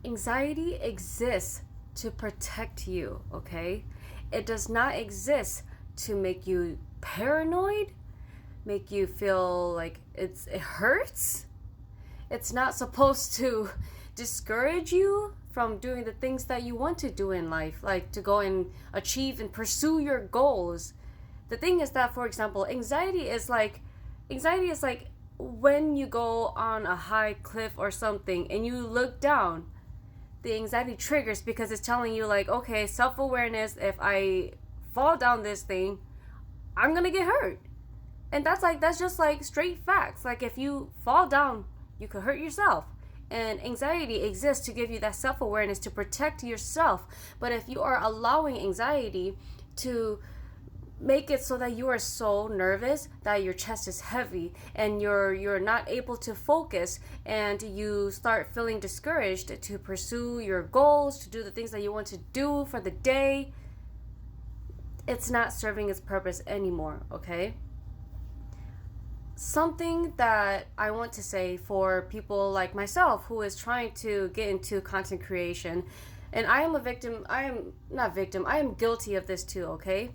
Anxiety exists to protect you, okay? It does not exist to make you paranoid, make you feel like it hurts. It's not supposed to discourage you from doing the things that you want to do in life, like to go and achieve and pursue your goals. The thing is that, for example, anxiety is like when you go on a high cliff or something and you look down. The anxiety triggers because it's telling you, like, okay, self-awareness, if I fall down this thing, I'm gonna get hurt. And that's just like straight facts. Like, if you fall down, you could hurt yourself. And anxiety exists to give you that self-awareness to protect yourself. But if you are allowing anxiety to make it so that you are so nervous that your chest is heavy and you're not able to focus, and you start feeling discouraged to pursue your goals, to do the things that you want to do for the day, it's not serving its purpose anymore, okay? Something that I want to say for people like myself who is trying to get into content creation, and I am a victim, I am not victim, I am guilty of this too, okay?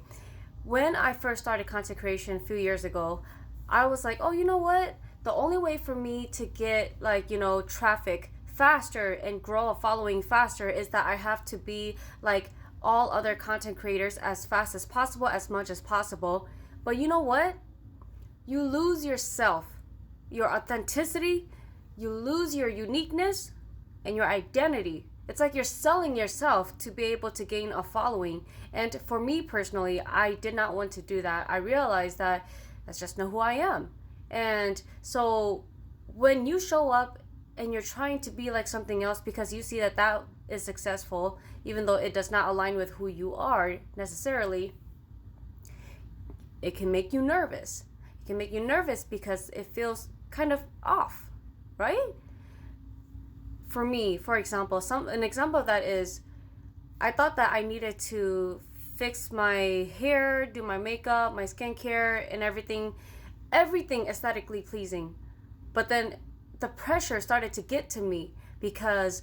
When I first started content creation a few years ago, I was like, oh, you know what? The only way for me to get, like, traffic faster and grow a following faster is that I have to be like all other content creators as fast as possible, as much as possible. But you know what? You lose yourself, your authenticity, you lose your uniqueness and your identity. It's like you're selling yourself to be able to gain a following. And for me personally, I did not want to do that. I realized that that's just not who I am. And so when you show up and you're trying to be like something else because you see that that is successful, even though it does not align with who you are necessarily, it can make you nervous. It can make you nervous because it feels kind of off, right? For me, for example, an example of that is, I thought that I needed to fix my hair, do my makeup, my skincare, and everything aesthetically pleasing. But then the pressure started to get to me because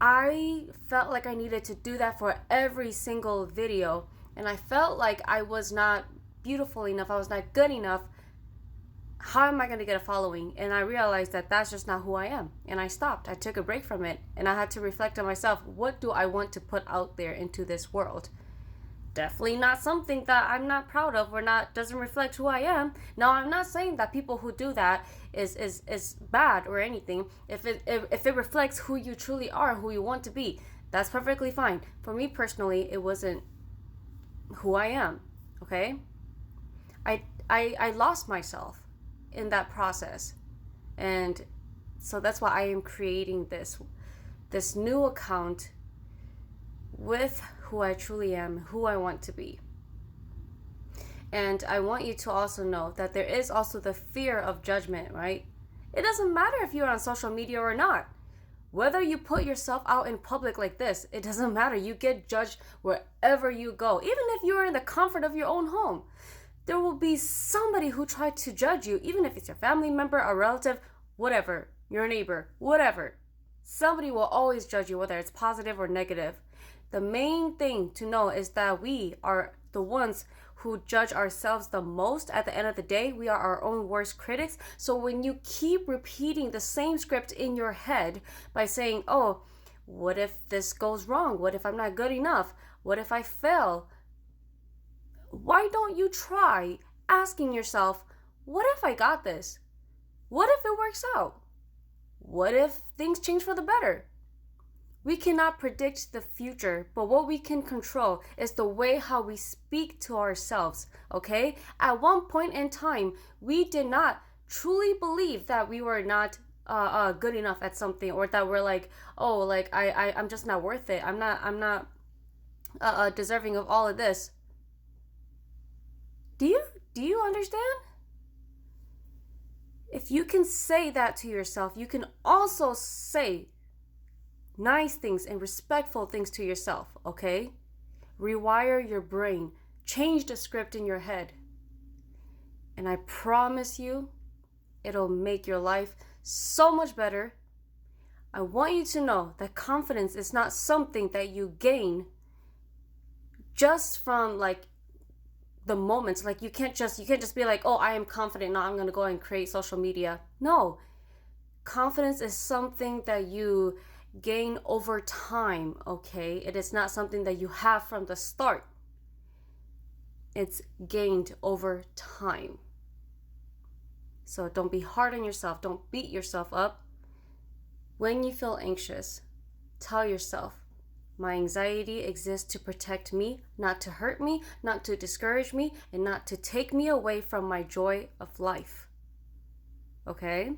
I felt like I needed to do that for every single video, and I felt like I was not beautiful enough, I was not good enough. How am I going to get a following? And I realized that that's just not who I am. And I stopped. I took a break from it. And I had to reflect on myself. What do I want to put out there into this world? Definitely not something that I'm not proud of or not doesn't reflect who I am. Now, I'm not saying that people who do that is bad or anything. If it reflects who you truly are, who you want to be, that's perfectly fine. For me personally, it wasn't who I am. Okay? I lost myself in that process, and so that's why I am creating this new account with who I truly am, who I want to be. And I want you to also know that there is also the fear of judgment, right? It doesn't matter if you're on social media or not. Whether you put yourself out in public like this, it doesn't matter. You get judged wherever you go, even if you're in the comfort of your own home. There will be somebody who tried to judge you, even if it's your family member, a relative, whatever, your neighbor, whatever. Somebody will always judge you, whether it's positive or negative. The main thing to know is that we are the ones who judge ourselves the most. At the end of the day, we are our own worst critics. So when you keep repeating the same script in your head by saying, oh, what if this goes wrong? What if I'm not good enough? What if I fail? Why don't you try asking yourself, what if I got this? What if it works out? What if things change for the better? We cannot predict the future, but what we can control is the way how we speak to ourselves, okay? At one point in time, we did not truly believe that we were not good enough at something, or that we're like, oh, like I'm just not worth it. I'm not deserving of all of this. Do you understand? If you can say that to yourself, you can also say nice things and respectful things to yourself, okay? Rewire your brain, change the script in your head. And I promise you, it'll make your life so much better. I want you to know that confidence is not something that you gain just from like the moments. Like you can't just be like, oh, I am confident now, I'm gonna go and create social media. No, confidence is something that you gain over time. Okay, it is not something that you have from the start. It's gained over time. So don't be hard on yourself, don't beat yourself up. When you feel anxious, tell yourself, my anxiety exists to protect me, not to hurt me, not to discourage me, and not to take me away from my joy of life. Okay?